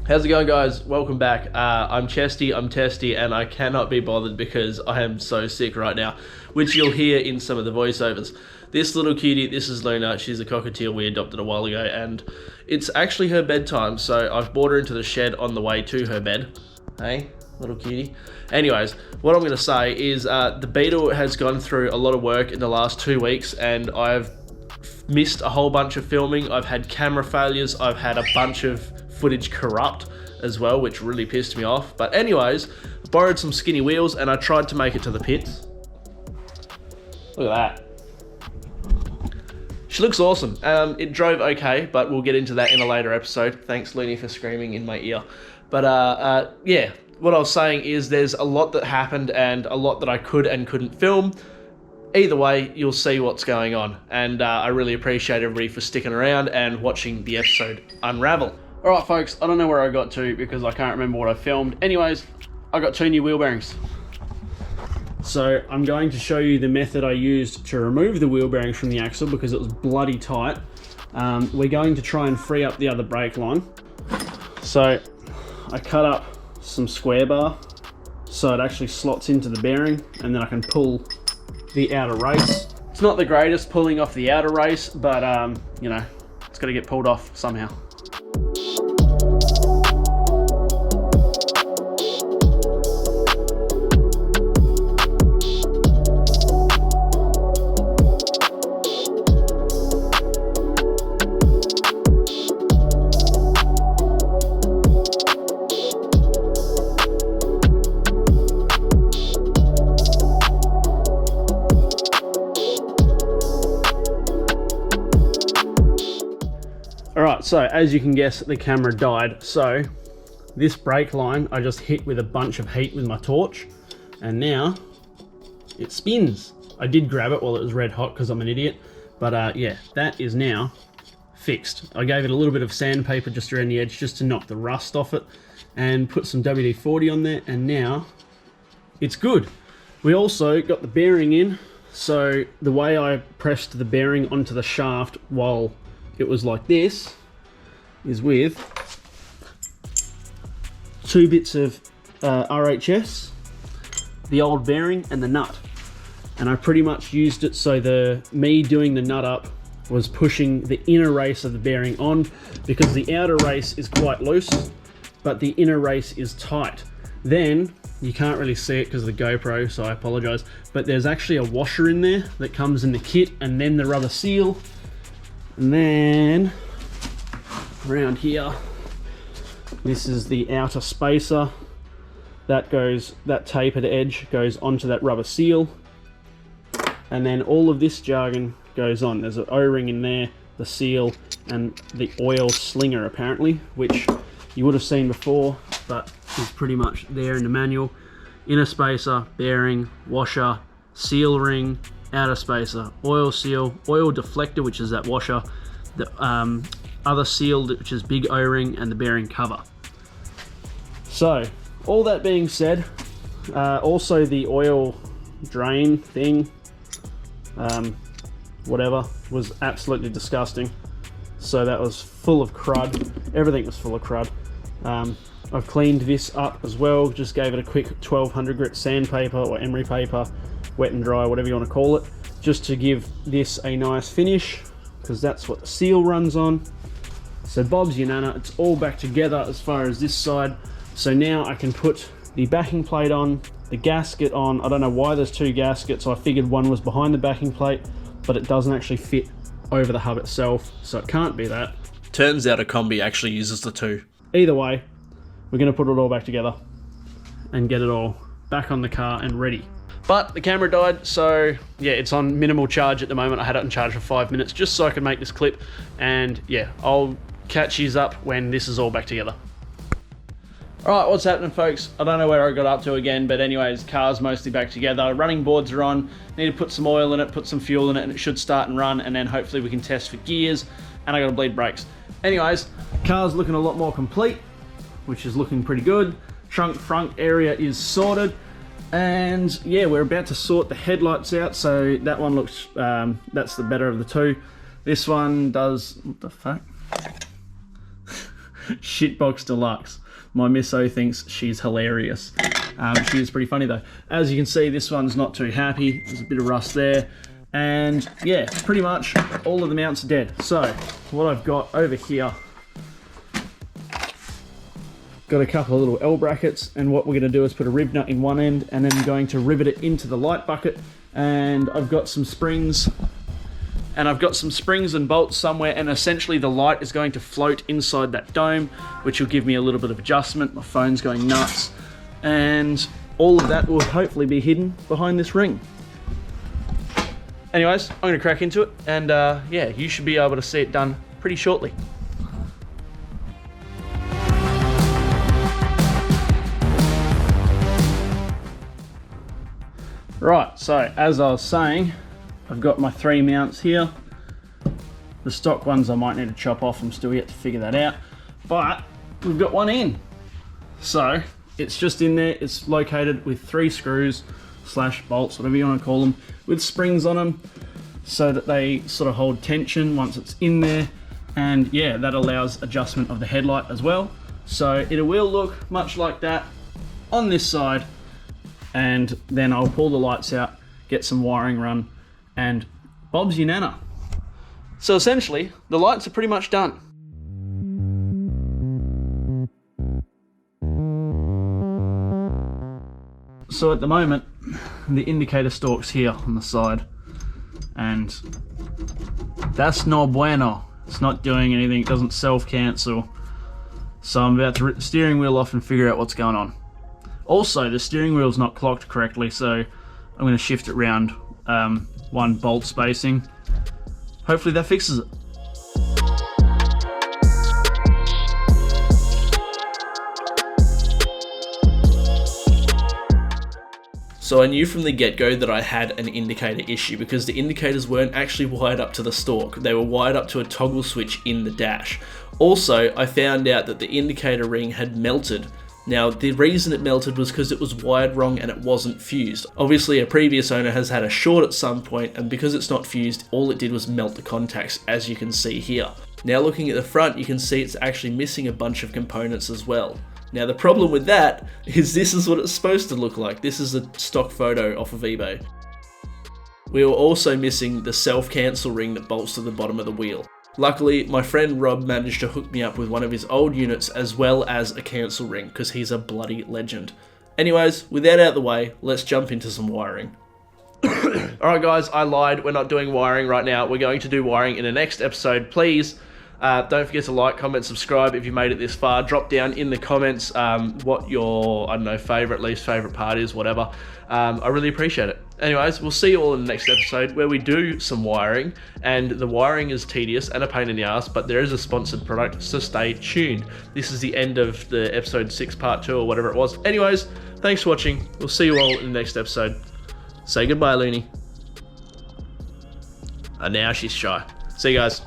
How's it going, guys? Welcome back. I'm Chesty, I'm Testy, and I cannot be bothered because I am so sick right now, which you'll hear in some of the voiceovers. This little cutie, this is Luna. She's a cockatiel we adopted a while ago, and it's actually her bedtime, so I've brought her into the shed on the way to her bed. Hey, little cutie. Anyways, what I'm going to say is the Beetle has gone through a lot of work in the last 2 weeks, and I've missed a whole bunch of filming. I've had camera failures. I've had a bunch of footage corrupt as well, which really pissed me off. But anyways, I borrowed some skinny wheels and I tried to make it to the pits. Look at that. She looks awesome. It drove okay, but we'll get into that in a later episode. Thanks, Looney, for screaming in my ear. But yeah, what I was saying is there's a lot that happened and a lot that I could and couldn't film. Either way, you'll see what's going on. And I really appreciate everybody for sticking around and watching the episode unravel. Alright folks, I don't know where I got to because I can't remember what I filmed. Anyways, I got 2 new wheel bearings. So I'm going to show you the method I used to remove the wheel bearings from the axle because it was bloody tight. We're going to try and free up the other brake line. So I cut up some square bar so it actually slots into the bearing, and then I can pull the outer race. It's not the greatest pulling off the outer race, but you know, it's got to get pulled off somehow. Alright, so as you can guess, the camera died. So this brake line I just hit with a bunch of heat with my torch, and now it spins. I did grab it while it was red hot because I'm an idiot, but yeah, that is now fixed. I gave it a little bit of sandpaper just around the edge just to knock the rust off it, and put some WD-40 on there, and now it's good. We also got the bearing in, so the way I pressed the bearing onto the shaft while it was like this is with 2 bits of RHS, the old bearing, and the nut. And I pretty much used it so me doing the nut up was pushing the inner race of the bearing on, because the outer race is quite loose but the inner race is tight. Then you can't really see it because of the GoPro, so I apologize, but there's actually a washer in there that comes in the kit, and then the rubber seal. And then around here, this is the outer spacer. That tapered edge goes onto that rubber seal. And then all of this jargon goes on. There's an O-ring in there, the seal, and the oil slinger apparently, which you would have seen before, but is pretty much there in the manual. Inner spacer, bearing, washer, seal ring, outer spacer, oil seal, oil deflector, which is that washer, the other seal, which is big O-ring, and the bearing cover. So all that being said, also the oil drain thing, whatever, was absolutely disgusting. So that was full of crud. Everything was full of crud. I've cleaned this up as well, just gave it a quick 1200 grit sandpaper or emery paper, wet and dry, whatever you want to call it, just to give this a nice finish, because that's what the seal runs on. So Bob's your nana, it's all back together as far as this side. So now I can put the backing plate on, the gasket on. I don't know why there's 2 gaskets. I figured one was behind the backing plate, but it doesn't actually fit over the hub itself, so it can't be that. Turns out a combi actually uses the 2. Either way, we're going to put it all back together and get it all back on the car and ready. But the camera died, so yeah, it's on minimal charge at the moment. I had it on charge for 5 minutes just so I could make this clip, and yeah, I'll catch yous up when this is all back together. Alright, what's happening, folks? I don't know where I got up to again, but anyways, car's mostly back together. Running boards are on. Need to put some oil in it, put some fuel in it, and it should start and run, and then hopefully we can test for gears, and I gotta bleed brakes. Anyways, car's looking a lot more complete, which is looking pretty good. Trunk front area is sorted, and yeah, we're about to sort the headlights out, so that one looks, that's the better of the 2. This one does, what the fuck? Shitbox Deluxe. My misso thinks she's hilarious. She is pretty funny though. As you can see, this one's not too happy. There's a bit of rust there. And yeah, pretty much all of the mounts are dead. So what I've got over here, got a couple of little L brackets, and what we're going to do is put a rib nut in one end and then going to rivet it into the light bucket. And I've got some springs, and bolts somewhere, and essentially the light is going to float inside that dome, which will give me a little bit of adjustment. My phone's going nuts, and all of that will hopefully be hidden behind this ring. Anyways, I'm going to crack into it, and yeah, you should be able to see it done pretty shortly. Right, so as I was saying, I've got my 3 mounts here. The stock ones I might need to chop off. I'm still yet to figure that out, but we've got one in. So it's just in there. It's located with 3 screws / bolts, whatever you want to call them, with springs on them so that they sort of hold tension once it's in there. And yeah, that allows adjustment of the headlight as well. So it will look much like that on this side, and then I'll pull the lights out, get some wiring run, and Bob's your nana. So essentially, the lights are pretty much done. So at the moment, the indicator stalk's here on the side, and that's no bueno. It's not doing anything, it doesn't self-cancel. So I'm about to rip the steering wheel off and figure out what's going on. Also, the steering wheel's not clocked correctly, so I'm going to shift it around 1 bolt spacing. Hopefully that fixes it. So I knew from the get-go that I had an indicator issue because the indicators weren't actually wired up to the stalk. They were wired up to a toggle switch in the dash. Also, I found out that the indicator ring had melted. Now, the reason it melted was because it was wired wrong and it wasn't fused. Obviously, a previous owner has had a short at some point, and because it's not fused, all it did was melt the contacts, as you can see here. Now, looking at the front, you can see it's actually missing a bunch of components as well. Now, the problem with that is this is what it's supposed to look like. This is a stock photo off of eBay. We were also missing the self-cancel ring that bolts to the bottom of the wheel. Luckily, my friend Rob managed to hook me up with one of his old units as well as a cancel ring, because he's a bloody legend. Anyways, with that out of the way, let's jump into some wiring. Alright guys, I lied, we're not doing wiring right now. We're going to do wiring in the next episode. Please, don't forget to like, comment, subscribe if you made it this far. Drop down in the comments what your, I don't know, favourite, least favourite part is, whatever. I really appreciate it. Anyways, we'll see you all in the next episode where we do some wiring, and the wiring is tedious and a pain in the ass, but there is a sponsored product, so stay tuned. This is the end of the episode 6 part 2 or whatever it was. Anyways, thanks for watching. We'll see you all in the next episode. Say goodbye, Looney. And now she's shy. See you guys.